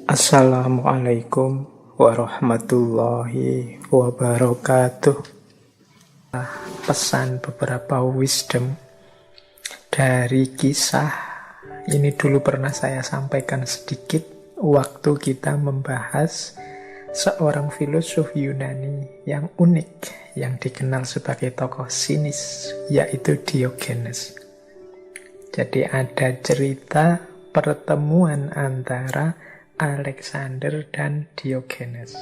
Assalamualaikum warahmatullahi wabarakatuh. Pesan beberapa wisdom dari kisah ini dulu pernah saya sampaikan sedikit waktu kita membahas seorang filosof Yunani yang unik yang dikenal sebagai tokoh sinis, yaitu Diogenes. Jadi ada cerita pertemuan antara Alexander dan Diogenes.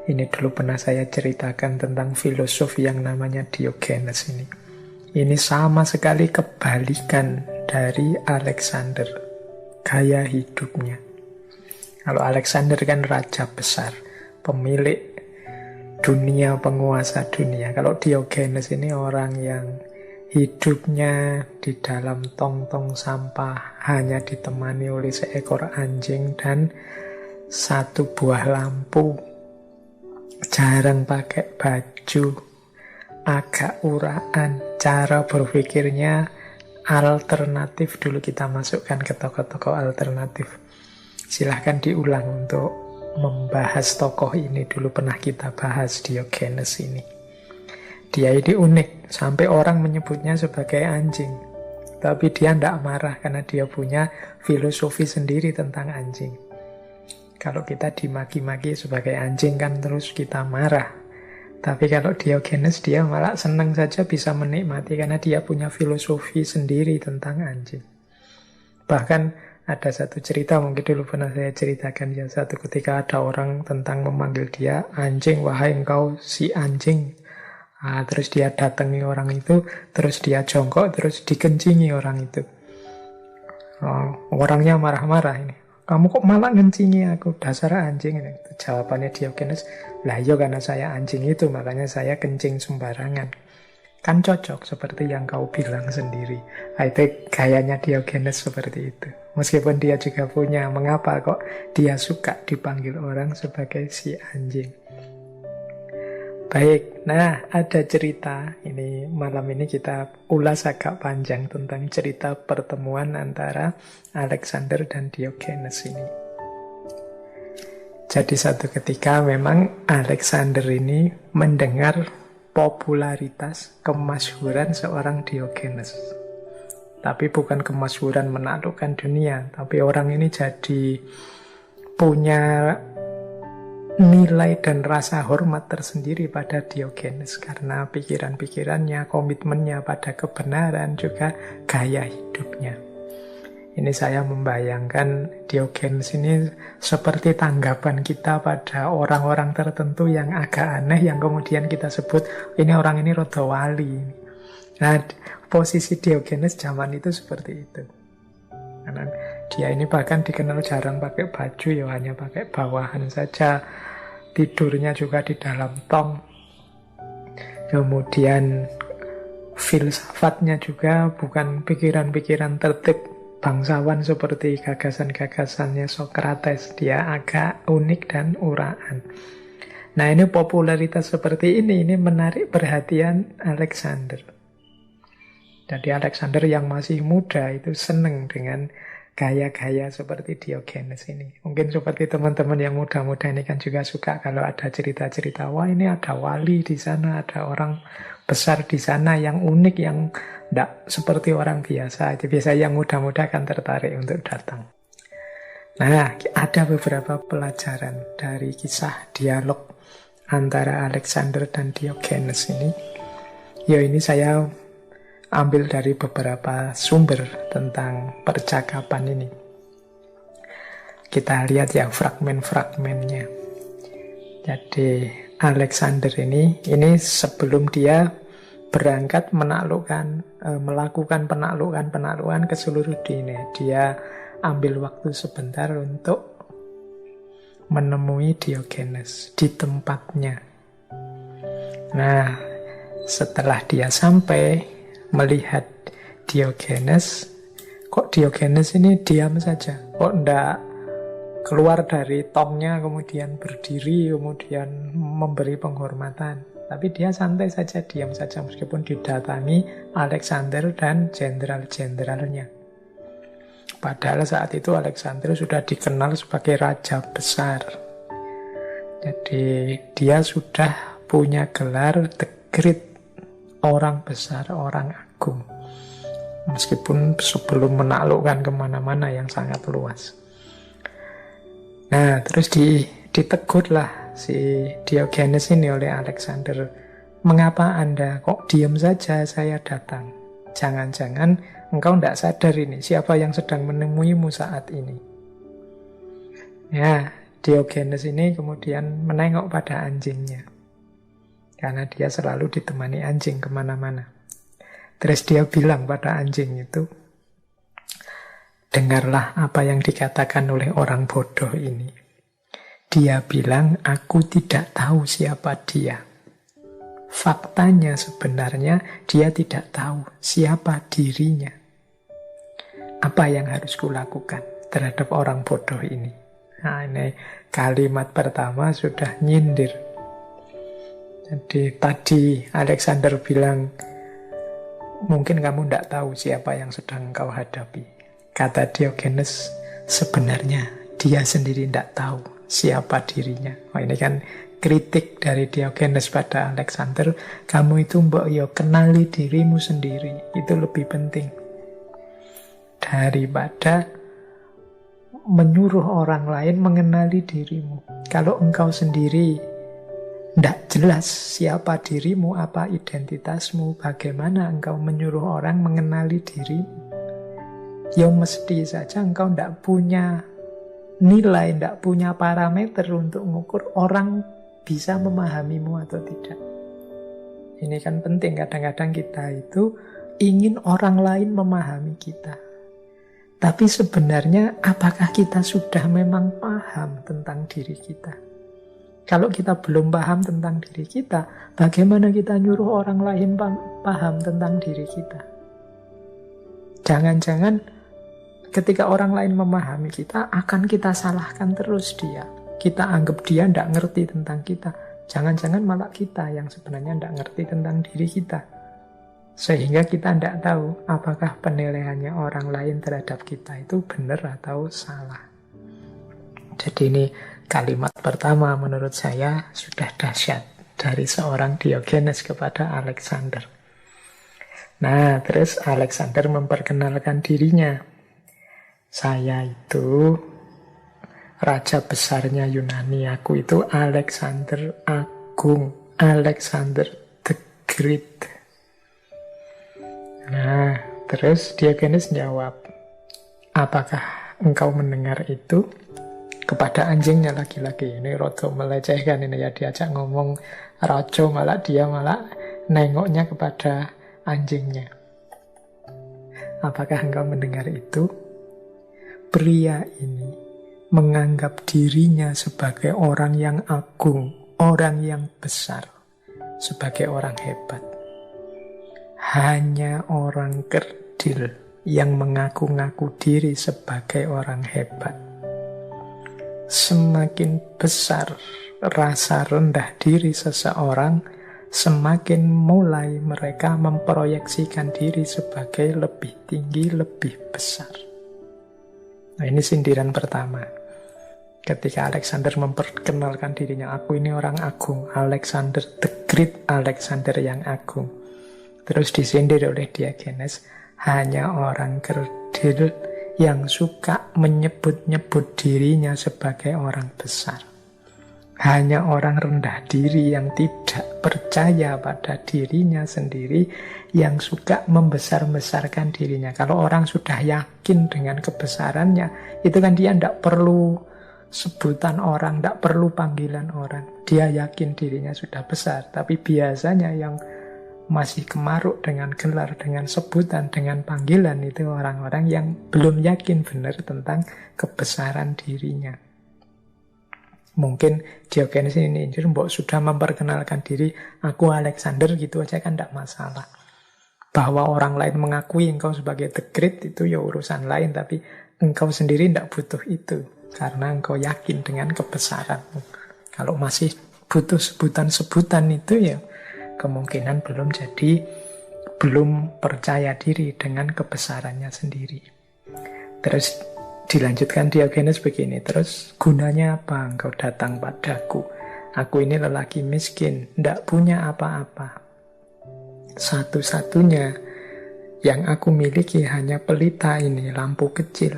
Ini dulu pernah saya ceritakan tentang filosof yang namanya Diogenes ini. Ini sama sekali kebalikan dari Alexander, gaya hidupnya. Kalau Alexander kan raja besar, pemilik dunia, penguasa dunia. Kalau Diogenes ini orang yang hidupnya di dalam tong-tong sampah, hanya ditemani oleh seekor anjing dan satu buah lampu. Jarang pakai baju, agak uraan, cara berpikirnya alternatif. Dulu kita masukkan ke tokoh-tokoh alternatif. Silahkan diulang untuk membahas tokoh ini. Dulu pernah kita bahas Diogenes ini. Dia ini unik, sampai orang menyebutnya sebagai anjing. Tapi dia tidak marah karena dia punya filosofi sendiri tentang anjing. Kalau kita dimaki-maki sebagai anjing kan terus kita marah. Tapi kalau Diogenes dia malah senang saja, bisa menikmati karena dia punya filosofi sendiri tentang anjing. Bahkan ada satu cerita, mungkin dulu pernah saya ceritakan ya, satu ketika ada orang tentang memanggil dia anjing, wahai engkau si anjing. Terus dia datangi orang itu, terus dia jongkok, terus dikencingi orang itu. Orangnya marah-marah ini. Kamu kok malah ngencingi aku, dasar anjing ini. Jawabannya Diogenes, lah iya karena saya anjing itu, makanya saya kencing sembarangan. Kan cocok seperti yang kau bilang sendiri. Itu gayanya Diogenes seperti itu. Meskipun dia juga punya, mengapa kok dia suka dipanggil orang sebagai si anjing. Baik, nah ada cerita, ini malam ini kita ulas agak panjang tentang cerita pertemuan antara Alexander dan Diogenes ini. Jadi satu ketika memang Alexander ini mendengar popularitas, kemasyhuran seorang Diogenes. Tapi bukan kemasyhuran menaklukkan dunia, tapi orang ini jadi punya nilai dan rasa hormat tersendiri pada Diogenes karena pikiran-pikirannya, komitmennya pada kebenaran, juga gaya hidupnya. Ini saya membayangkan Diogenes ini seperti tanggapan kita pada orang-orang tertentu yang agak aneh, yang kemudian kita sebut ini orang ini rada wali. Nah, posisi Diogenes zaman itu seperti itu. Karena dia ini bahkan dikenal jarang pakai baju, ya hanya pakai bawahan saja. Tidurnya juga di dalam tong. Kemudian filsafatnya juga bukan pikiran-pikiran tertib bangsawan seperti gagasan-gagasannya Socrates. Dia agak unik dan uraan. Nah, ini popularitas seperti ini menarik perhatian Alexander. Jadi Alexander yang masih muda itu senang dengan gaya-gaya seperti Diogenes ini. Mungkin seperti teman-teman yang muda-muda ini kan juga suka kalau ada cerita-cerita, wah ini ada wali di sana, ada orang besar di sana yang unik, yang tidak seperti orang biasa. Itu biasanya yang muda-muda kan tertarik untuk datang. Nah, ada beberapa pelajaran dari kisah dialog antara Alexander dan Diogenes ini. Ya, ini saya ambil dari beberapa sumber tentang percakapan ini. Kita lihat ya fragmen-fragmennya. Jadi Alexander ini sebelum dia berangkat melakukan penaklukan ke seluruh dunia, dia ambil waktu sebentar untuk menemui Diogenes di tempatnya. Nah, setelah dia sampai melihat Diogenes, kok Diogenes ini diam saja, kok ndak keluar dari tongnya kemudian berdiri kemudian memberi penghormatan. Tapi dia santai saja, diam saja meskipun didatangi Alexander dan jenderal-jenderalnya. Padahal saat itu Alexander sudah dikenal sebagai raja besar. Jadi dia sudah punya gelar the great, orang besar, orang agung. Meskipun sebelum menaklukkan kemana-mana yang sangat luas. Nah, terus ditegurlah si Diogenes ini oleh Alexander. Mengapa Anda kok diam saja saya datang? Jangan-jangan engkau tidak sadar ini, siapa yang sedang menemuimu saat ini. Ya, Diogenes ini kemudian menengok pada anjingnya. Karena dia selalu ditemani anjing kemana-mana. Terus dia bilang pada anjing itu, dengarlah apa yang dikatakan oleh orang bodoh ini. Dia bilang, aku tidak tahu siapa dia. Faktanya sebenarnya dia tidak tahu siapa dirinya. Apa yang harus kulakukan terhadap orang bodoh ini? Nah, ini kalimat pertama sudah nyindir. Jadi tadi Alexander bilang, mungkin kamu tidak tahu siapa yang sedang kau hadapi. Kata Diogenes, sebenarnya dia sendiri tidak tahu siapa dirinya. Oh, ini kan kritik dari Diogenes pada Alexander. Kamu itu mbok yo kenali dirimu sendiri. Itu lebih penting daripada menyuruh orang lain mengenali dirimu. Kalau engkau sendiri tidak jelas siapa dirimu, apa identitasmu, bagaimana engkau menyuruh orang mengenali dirimu. Ya mesti saja engkau tidak punya nilai, tidak punya parameter untuk mengukur orang bisa memahamimu atau tidak. Ini kan penting, kadang-kadang kita itu ingin orang lain memahami kita. Tapi sebenarnya apakah kita sudah memang paham tentang diri kita? Kalau kita belum paham tentang diri kita, bagaimana kita nyuruh orang lain paham tentang diri kita? Jangan-jangan ketika orang lain memahami kita, akan kita salahkan terus dia. Kita anggap dia tidak ngerti tentang kita. Jangan-jangan malah kita yang sebenarnya tidak ngerti tentang diri kita. Sehingga kita tidak tahu apakah penilaiannya orang lain terhadap kita itu benar atau salah. Jadi ini kalimat pertama menurut saya sudah dahsyat dari seorang Diogenes kepada Alexander. Nah, terus Alexander memperkenalkan dirinya. Saya itu raja besarnya Yunani, aku itu Alexander Agung, Alexander the Great. Nah, terus Diogenes jawab, apakah engkau mendengar itu? Kepada anjingnya lagi-lagi. Ini rodo melecehkan ini ya, diajak ngomong rojo malah dia malah nengoknya kepada anjingnya. Apakah engkau mendengar itu? Pria ini menganggap dirinya sebagai orang yang agung, orang yang besar, sebagai orang hebat. Hanya orang kerdil yang mengaku-ngaku diri sebagai orang hebat. Semakin besar rasa rendah diri seseorang, semakin mulai mereka memproyeksikan diri sebagai lebih tinggi, lebih besar. Nah, ini sindiran pertama. Ketika Alexander memperkenalkan dirinya, aku ini orang agung, Alexander the Great, Alexander yang agung. Terus disindir oleh Diogenes, hanya orang kerdil yang suka menyebut-nyebut dirinya sebagai orang besar. Hanya orang rendah diri yang tidak percaya pada dirinya sendiri yang suka membesar-besarkan dirinya. Kalau orang sudah yakin dengan kebesarannya, itu kan dia tidak perlu sebutan orang, tidak perlu panggilan orang. Dia yakin dirinya sudah besar. Tapi biasanya yang masih kemaruk dengan gelar, dengan sebutan, dengan panggilan, itu orang-orang yang belum yakin benar tentang kebesaran dirinya. Mungkin Diogenes ini mbok sudah memperkenalkan diri, aku Alexander gitu aja kan tidak masalah. Bahwa orang lain mengakui engkau sebagai the great itu ya urusan lain, tapi engkau sendiri tidak butuh itu karena engkau yakin dengan kebesaranmu. Kalau masih butuh sebutan-sebutan itu ya kemungkinan belum percaya diri dengan kebesarannya sendiri. Terus dilanjutkan Diogenes begini, terus gunanya apa engkau datang padaku? Aku ini lelaki miskin, tidak punya apa-apa. Satu-satunya yang aku miliki hanya pelita ini, lampu kecil.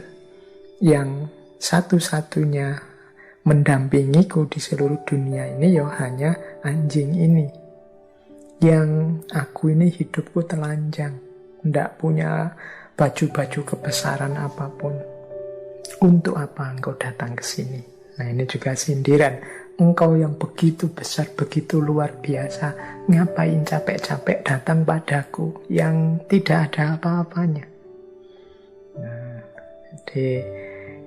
Yang satu-satunya mendampingiku di seluruh dunia ini ya hanya anjing ini. Yang aku ini hidupku telanjang, tidak punya baju-baju kebesaran apapun. Untuk apa engkau datang ke sini? Nah, ini juga sindiran. Engkau yang begitu besar, begitu luar biasa, ngapain capek-capek datang padaku yang tidak ada apa-apanya? Nah, jadi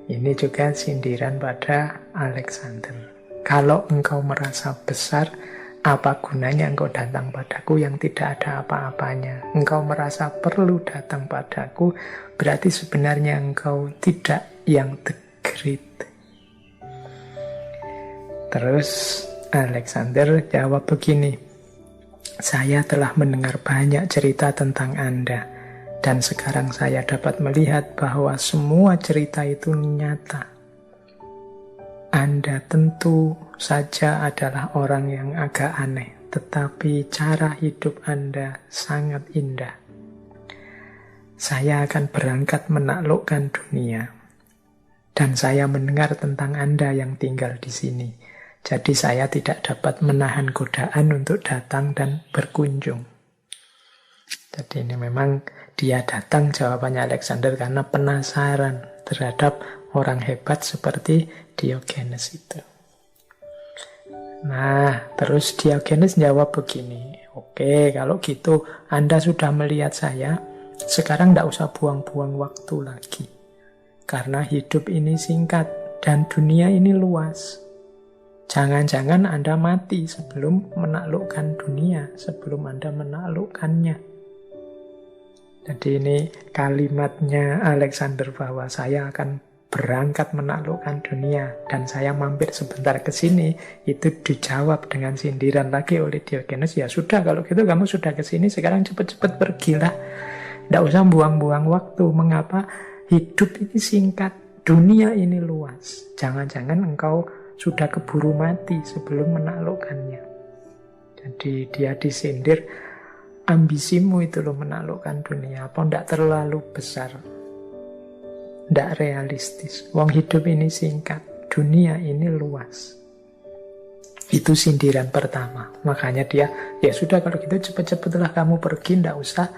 ini juga sindiran pada Alexander. Kalau engkau merasa besar, apa gunanya engkau datang padaku yang tidak ada apa-apanya? Engkau merasa perlu datang padaku, berarti sebenarnya engkau tidak yang the great. Terus Alexander jawab begini, saya telah mendengar banyak cerita tentang Anda, dan sekarang saya dapat melihat bahwa semua cerita itu nyata. Anda tentu saja adalah orang yang agak aneh, tetapi cara hidup Anda sangat indah. Saya akan berangkat menaklukkan dunia, dan saya mendengar tentang Anda yang tinggal di sini. Jadi saya tidak dapat menahan godaan untuk datang dan berkunjung. Jadi ini memang dia datang, jawabannya Alexander, karena penasaran terhadap orang hebat seperti Diogenes itu. Nah, terus Diogenes jawab begini, oke, kalau gitu Anda sudah melihat saya, sekarang tidak usah buang-buang waktu lagi. Karena hidup ini singkat dan dunia ini luas. Jangan-jangan Anda mati sebelum menaklukkan dunia, sebelum Anda menaklukkannya. Jadi ini kalimatnya Alexander bahwa saya akan berangkat menaklukkan dunia dan saya mampir sebentar ke sini, itu dijawab dengan sindiran lagi oleh Diogenes. Ya sudah, kalau gitu kamu sudah ke sini, sekarang cepat-cepat pergilah. Tidak usah buang-buang waktu. Mengapa? Hidup ini singkat, dunia ini luas. Jangan-jangan engkau sudah keburu mati sebelum menaklukkannya. Jadi dia disindir, ambisimu itu loh menaklukkan dunia, apa tidak terlalu besar, tidak realistis. Wong hidup ini singkat, dunia ini luas. Itu sindiran pertama. Makanya dia, ya sudah kalau gitu cepat-cepatlah kamu pergi, tidak usah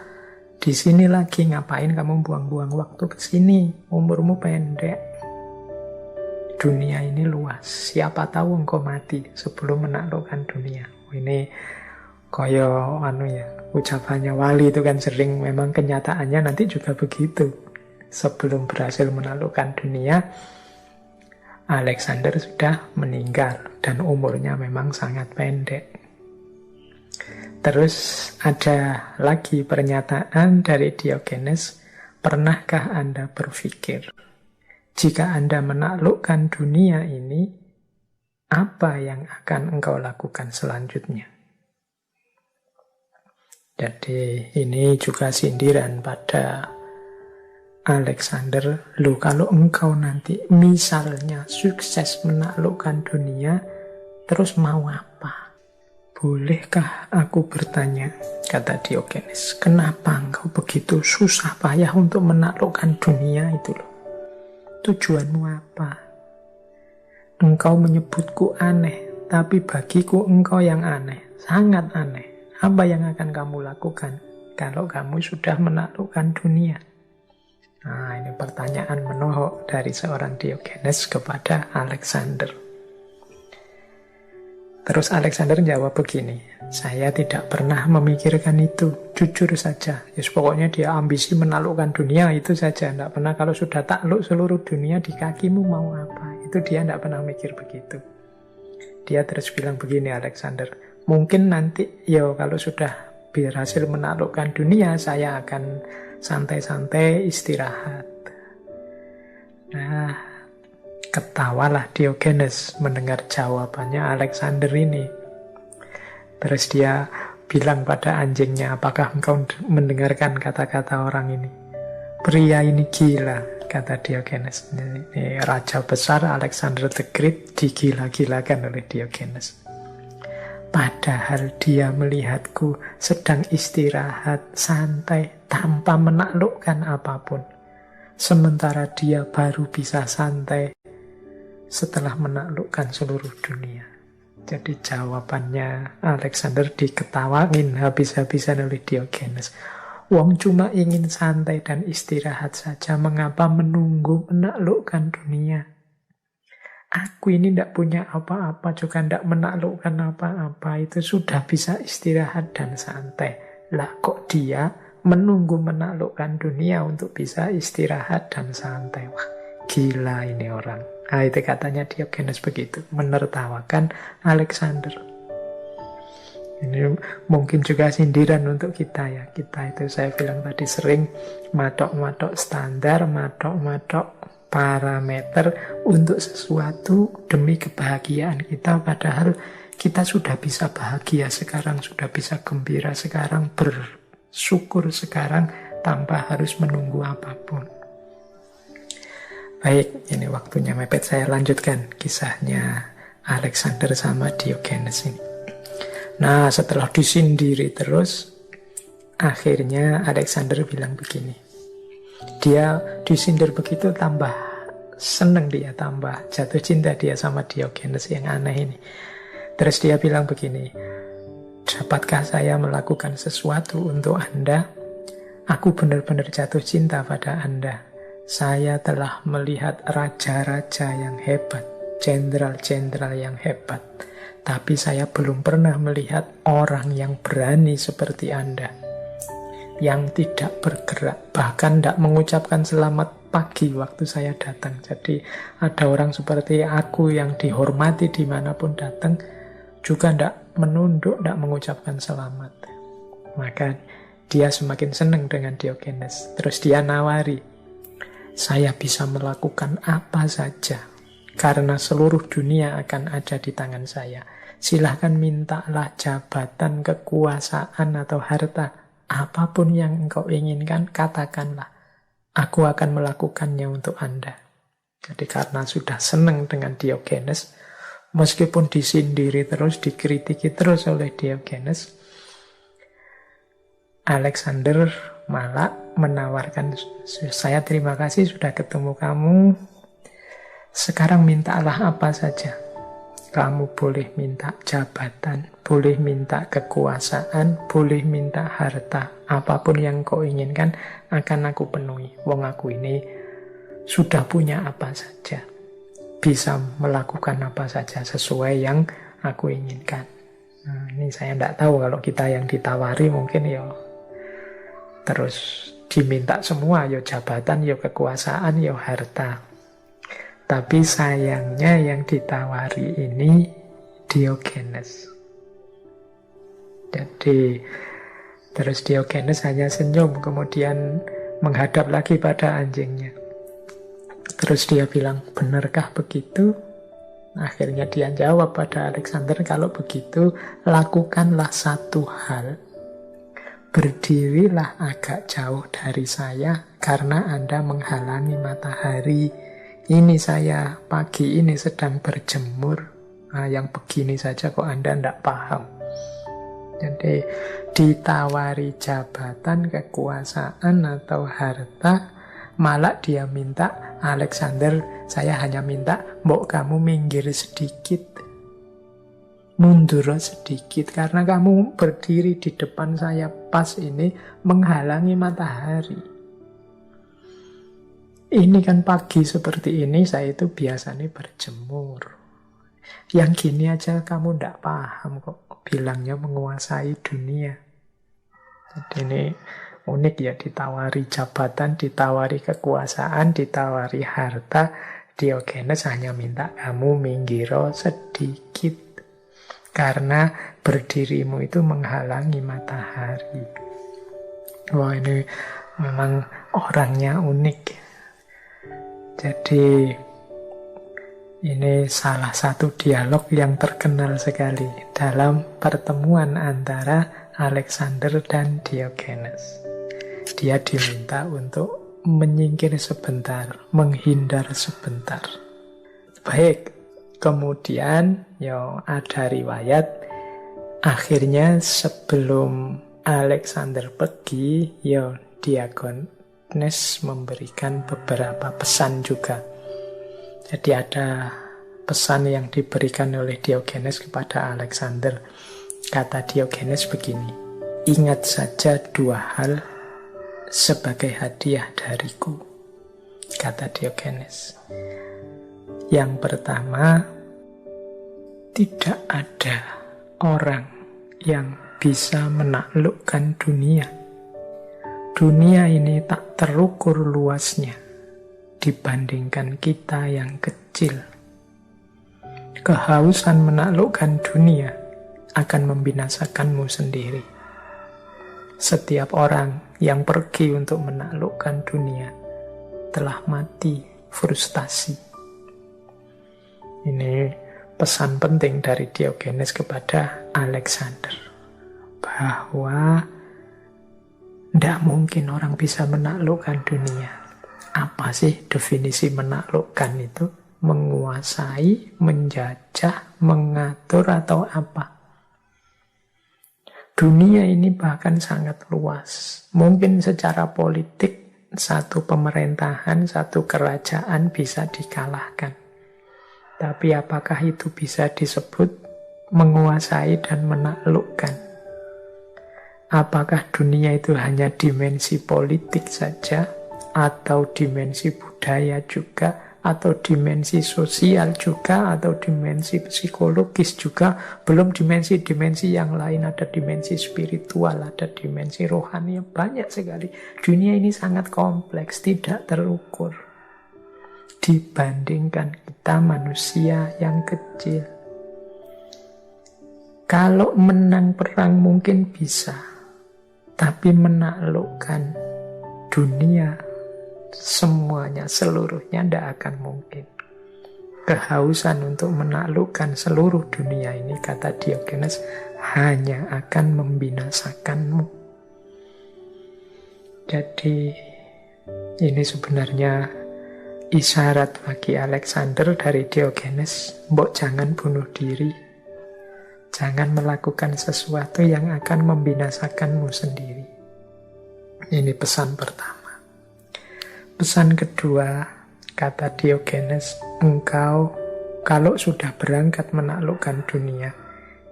di sini lagi. Ngapain kamu buang-buang waktu ke sini? Umurmu pendek. Dunia ini luas. Siapa tahu engkau mati sebelum menaklukkan dunia. Ini koyo ucapannya wali itu kan sering, memang kenyataannya nanti juga begitu. Sebelum berhasil menaklukkan dunia, Alexander sudah meninggal dan umurnya memang sangat pendek. Terus ada lagi pernyataan dari Diogenes, pernahkah Anda berpikir, jika Anda menaklukkan dunia ini, apa yang akan engkau lakukan selanjutnya? Jadi ini juga sindiran pada Alexander. Loh, kalau engkau nanti misalnya sukses menaklukkan dunia, terus mau apa? Bolehkah aku bertanya, kata Diogenes, kenapa engkau begitu susah payah untuk menaklukkan dunia itu loh? Tujuanmu apa? Engkau menyebutku aneh, tapi bagiku engkau yang aneh, sangat aneh. Apa yang akan kamu lakukan kalau kamu sudah menaklukkan dunia? Nah, ini pertanyaan menohok dari seorang Diogenes kepada Alexander. Terus Alexander jawab begini, saya tidak pernah memikirkan itu, jujur saja. Ya, pokoknya dia ambisi menaklukkan dunia itu saja. Tidak pernah kalau sudah takluk seluruh dunia di kakimu mau apa. Itu dia tidak pernah mikir begitu. Dia terus bilang begini Alexander, mungkin nanti kalau sudah berhasil menaklukkan dunia, saya akan santai-santai istirahat. Nah, ketawalah Diogenes mendengar jawabannya Alexander ini. Terus dia bilang pada anjingnya, apakah engkau mendengarkan kata-kata orang ini? Pria ini gila, kata Diogenes. Ini raja besar Alexander the Great digila-gilakan oleh Diogenes. Padahal dia melihatku sedang istirahat, santai, tanpa menaklukkan apapun. Sementara dia baru bisa santai setelah menaklukkan seluruh dunia. Jadi jawabannya Alexander diketawain habis-habisan oleh Diogenes. Wong cuma ingin santai dan istirahat saja, mengapa menunggu menaklukkan dunia? Aku ini tidak punya apa-apa, juga tidak menaklukkan apa-apa. Itu sudah bisa istirahat dan santai. Lah kok dia menunggu menaklukkan dunia untuk bisa istirahat dan santai? Wah, gila ini orang. Nah, itu katanya Diogenes begitu, menertawakan Alexander. Ini mungkin juga sindiran untuk kita ya. Kita itu saya bilang tadi sering matok-matok standar, matok-matok parameter untuk sesuatu demi kebahagiaan kita. Padahal kita sudah bisa bahagia sekarang, sudah bisa gembira sekarang, bersyukur sekarang tanpa harus menunggu apapun. Baik, ini waktunya mepet, saya lanjutkan kisahnya Alexander sama Diogenes ini. Nah, setelah disindiri terus, akhirnya Alexander bilang begini. Dia disindir begitu tambah seneng dia, tambah jatuh cinta dia sama Diogenes yang aneh ini. Terus dia bilang begini, dapatkah saya melakukan sesuatu untuk Anda? Aku benar-benar jatuh cinta pada Anda. Saya telah melihat raja-raja yang hebat, jenderal-jenderal yang hebat. Tapi saya belum pernah melihat orang yang berani seperti Anda. Yang tidak bergerak, bahkan tidak mengucapkan selamat pagi waktu saya datang. Jadi ada orang seperti aku yang dihormati dimanapun datang, juga tidak menunduk, tidak mengucapkan selamat. Maka dia semakin senang dengan Diogenes. Terus dia nawari, saya bisa melakukan apa saja karena seluruh dunia akan ada di tangan saya. Silahkan mintalah jabatan, kekuasaan atau harta. Apapun yang engkau inginkan, katakanlah. Aku akan melakukannya untuk Anda. Jadi karena sudah senang dengan Diogenes, meskipun disindiri terus, dikritiki terus oleh Diogenes, Alexander malah menawarkan, saya terima kasih sudah ketemu kamu, sekarang mintalah apa saja. Kamu boleh minta jabatan, boleh minta kekuasaan, boleh minta harta. Apapun yang kau inginkan akan aku penuhi. Wong aku ini sudah punya apa saja, bisa melakukan apa saja sesuai yang aku inginkan. Nah, ini saya tidak tahu kalau kita yang ditawari mungkin ya terus diminta semua, ya jabatan, ya kekuasaan, ya harta. Tapi sayangnya yang ditawari ini Diogenes. Jadi terus Diogenes hanya senyum, kemudian menghadap lagi pada anjingnya. Terus dia bilang, benarkah begitu? Akhirnya dia jawab pada Alexander, kalau begitu lakukanlah satu hal. Berdirilah agak jauh dari saya karena Anda menghalangi matahari. Ini saya pagi ini sedang berjemur. Nah, yang begini saja kok Anda tidak paham. Jadi ditawari jabatan, kekuasaan atau harta, malah dia minta, Alexander, saya hanya minta, mbok kamu minggir sedikit, mundur sedikit, karena kamu berdiri di depan saya pas ini menghalangi matahari. Ini kan pagi seperti ini, saya itu biasanya berjemur. Yang gini aja kamu tidak paham kok, bilangnya menguasai dunia. Jadi ini unik ya, ditawari jabatan, ditawari kekuasaan, ditawari harta. Diogenes hanya minta kamu minggiro sedikit. Karena berdirimu itu menghalangi matahari. Wah, ini memang orangnya unik. Jadi ini salah satu dialog yang terkenal sekali dalam pertemuan antara Alexander dan Diogenes. Dia diminta untuk menyingkir sebentar, menghindar sebentar. Baik, kemudian ada riwayat akhirnya sebelum Alexander pergi, Diogenes memberikan beberapa pesan juga. Jadi ada pesan yang diberikan oleh Diogenes kepada Alexander. Kata Diogenes begini, ingat saja 2 hal sebagai hadiah dariku, kata Diogenes. Yang pertama, tidak ada orang yang bisa menaklukkan dunia. Dunia ini tak terukur luasnya dibandingkan kita yang kecil. Kehausan menaklukkan dunia akan membinasakanmu sendiri. Setiap orang yang pergi untuk menaklukkan dunia telah mati frustasi. Ini pesan penting dari Diogenes kepada Alexander, bahwa tidak mungkin orang bisa menaklukkan dunia. Apa sih definisi menaklukkan itu? Menguasai, menjajah, mengatur, atau apa? Dunia ini bahkan sangat luas. Mungkin secara politik, satu pemerintahan, satu kerajaan bisa dikalahkan. Tapi apakah itu bisa disebut menguasai dan menaklukkan? Apakah dunia itu hanya dimensi politik saja, atau dimensi budaya juga, atau dimensi sosial juga, atau dimensi psikologis juga, belum dimensi-dimensi yang lain, ada dimensi spiritual, ada dimensi rohani, banyak sekali. Dunia ini sangat kompleks, tidak terukur dibandingkan kita manusia yang kecil. Kalau menang perang mungkin bisa, tapi menaklukkan dunia semuanya, seluruhnya tidak akan mungkin. Kehausan untuk menaklukkan seluruh dunia ini, kata Diogenes, hanya akan membinasakanmu. Jadi ini sebenarnya isyarat bagi Alexander dari Diogenes, mbok jangan bunuh diri, jangan melakukan sesuatu yang akan membinasakanmu sendiri. Ini pesan pertama. Pesan kedua, kata Diogenes, engkau kalau sudah berangkat menaklukkan dunia,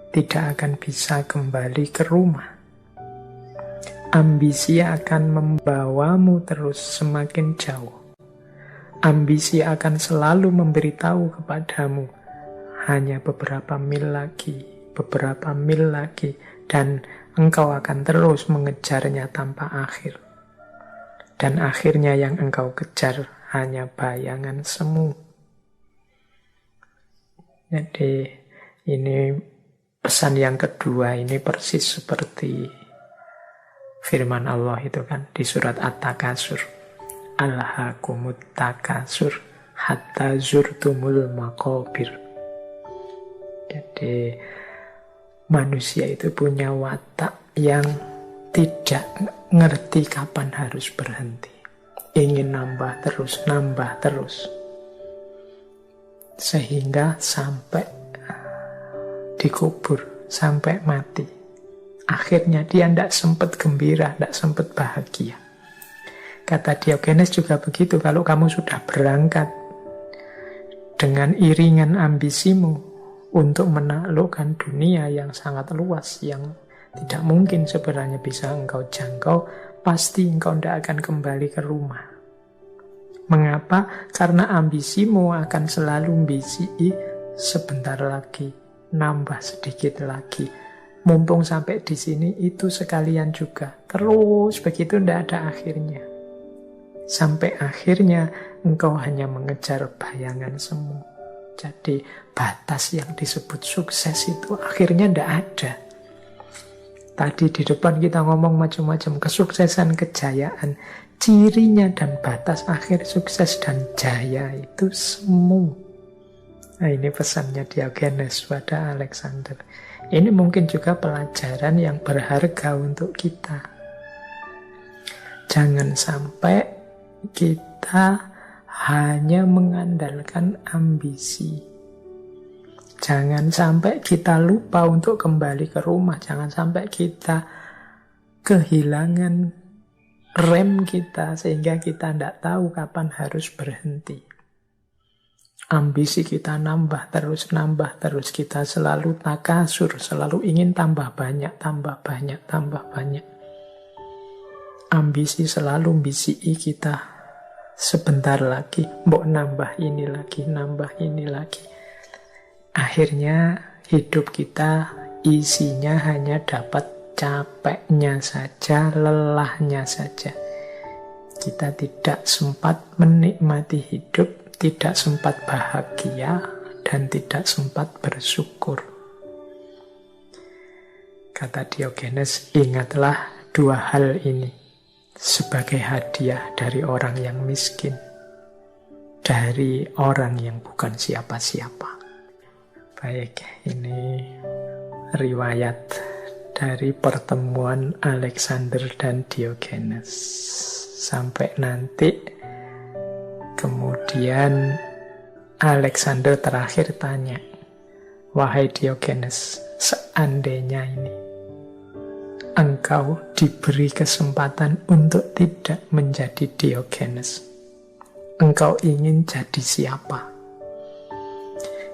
tidak akan bisa kembali ke rumah. Ambisi akan membawamu terus semakin jauh. Ambisi akan selalu memberitahu kepadamu, hanya beberapa mil lagi, dan engkau akan terus mengejarnya tanpa akhir. Dan akhirnya yang engkau kejar hanya bayangan semu. Jadi ini pesan yang kedua, ini persis seperti firman Allah itu kan di surat At-Takasur. Alhaakumut takasur hatta zurtumul maqabir. Jadi manusia itu punya watak yang tidak ngerti kapan harus berhenti. Ingin nambah terus. Sehingga sampai dikubur, sampai mati. Akhirnya dia tidak sempat gembira, tidak sempat bahagia. Kata Diogenes juga begitu, kalau kamu sudah berangkat dengan iringan ambisimu untuk menaklukkan dunia yang sangat luas, yang tidak mungkin sebenarnya bisa engkau jangkau, pasti engkau tidak akan kembali ke rumah. Mengapa? Karena ambisimu akan selalu ambisi sebentar lagi, nambah sedikit lagi. Mumpung sampai di sini, itu sekalian juga. Terus begitu, tidak ada akhirnya. Sampai akhirnya engkau hanya mengejar bayangan semu. Jadi batas yang disebut sukses itu akhirnya tidak ada. Tadi di depan kita ngomong macam-macam kesuksesan, kejayaan. Cirinya dan batas akhir sukses dan jaya itu semu. Nah, ini pesannya Diogenes pada Alexander. Ini mungkin juga pelajaran yang berharga untuk kita. Jangan sampai kita hanya mengandalkan ambisi. Jangan sampai kita lupa untuk kembali ke rumah. Jangan sampai kita kehilangan rem kita sehingga kita tidak tahu kapan harus berhenti. Ambisi kita nambah terus. Kita selalu takasur, selalu ingin tambah banyak. Ambisi selalu bisiki kita. Sebentar lagi, mbok nambah ini lagi. Akhirnya hidup kita isinya hanya dapat capeknya saja, lelahnya saja. Kita tidak sempat menikmati hidup, tidak sempat bahagia, dan tidak sempat bersyukur. Kata Diogenes, ingatlah dua hal ini sebagai hadiah dari orang yang miskin, dari orang yang bukan siapa-siapa. Baik, ini riwayat dari pertemuan Alexander dan Diogenes. Sampai nanti, kemudian Alexander terakhir tanya, wahai Diogenes, seandainya ini engkau diberi kesempatan untuk tidak menjadi Diogenes, engkau ingin jadi siapa?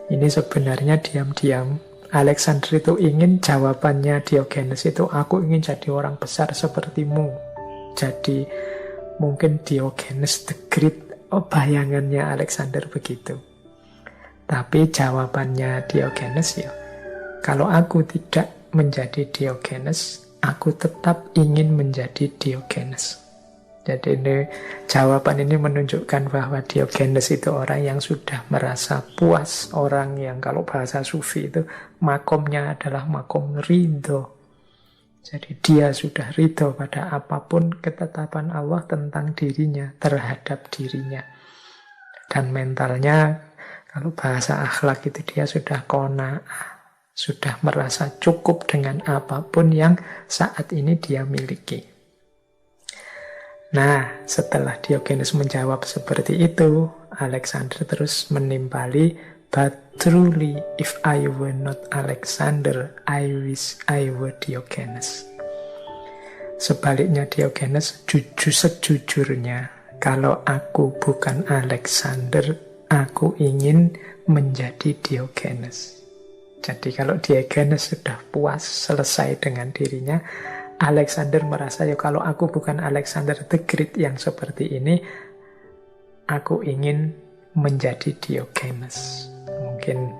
Ini sebenarnya diam-diam Alexander itu ingin jawabannya Diogenes itu, aku ingin jadi orang besar sepertimu. Jadi mungkin Diogenes the Great, bayangannya Alexander begitu. Tapi jawabannya Diogenes ya, kalau aku tidak menjadi Diogenes, aku tetap ingin menjadi Diogenes. Jadi jawaban ini menunjukkan bahwa Diogenes itu orang yang sudah merasa puas, orang yang kalau bahasa sufi itu makomnya adalah makom ridho. Jadi dia sudah ridho pada apapun ketetapan Allah tentang dirinya, terhadap dirinya. Dan mentalnya, kalau bahasa akhlak itu dia sudah qanaah, sudah merasa cukup dengan apapun yang saat ini dia miliki. Nah, setelah Diogenes menjawab seperti itu, Alexander terus menimpali, but truly if I were not Alexander, I wish I were Diogenes. Sebaliknya Diogenes, sejujurnya, kalau aku bukan Alexander, aku ingin menjadi Diogenes. Jadi kalau Diogenes sudah puas, selesai dengan dirinya, Alexander merasa, ya kalau aku bukan Alexander the Great yang seperti ini, aku ingin menjadi Diogenes. Mungkin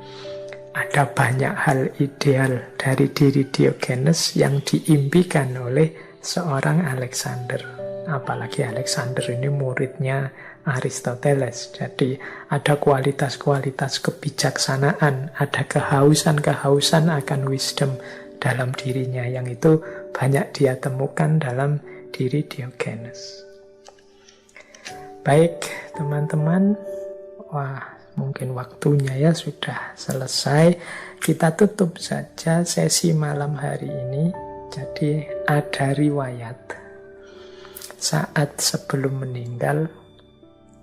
ada banyak hal ideal dari diri Diogenes yang diimpikan oleh seorang Alexander. Apalagi Alexander ini muridnya Aristoteles. Jadi ada kualitas-kualitas kebijaksanaan, ada kehausan-kehausan akan wisdom dalam dirinya, yang itu banyak dia temukan dalam diri Diogenes. Baik, teman-teman. Wah, mungkin waktunya ya sudah selesai. Kita tutup saja sesi malam hari ini. Jadi ada riwayat. Saat sebelum meninggal,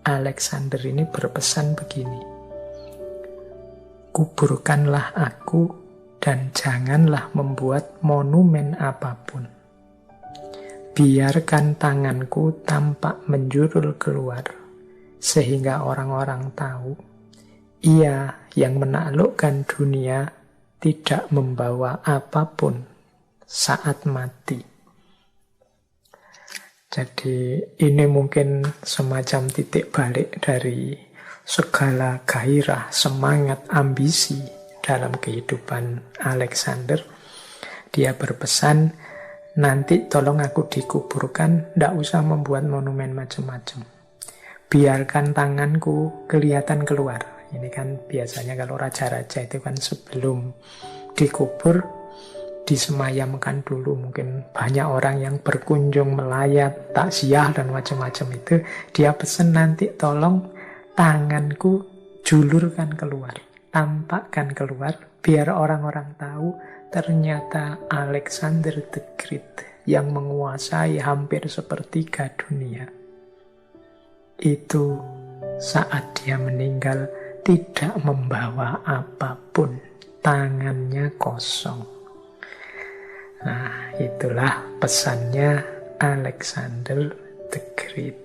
Alexander ini berpesan begini. Kuburkanlah aku dan janganlah membuat monumen apapun. Biarkan tanganku tampak menjulur keluar, sehingga orang-orang tahu, ia yang menaklukkan dunia tidak membawa apapun saat mati. Jadi ini mungkin semacam titik balik dari segala gairah, semangat, ambisi dalam kehidupan Alexander. Dia berpesan, nanti tolong aku dikuburkan, tidak usah membuat monumen macam-macam. Biarkan tanganku kelihatan keluar. Ini kan biasanya kalau raja-raja itu kan sebelum dikubur, disemayamkan dulu. Mungkin banyak orang yang berkunjung, melayat, takziah dan macam-macam itu. Dia pesan nanti tolong tanganku julurkan keluar, tampakkan keluar, biar orang-orang tahu ternyata Alexander the Great yang menguasai hampir sepertiga dunia. itu saat dia meninggal tidak membawa apapun, tangannya kosong. Nah, itulah pesannya Alexander the Great.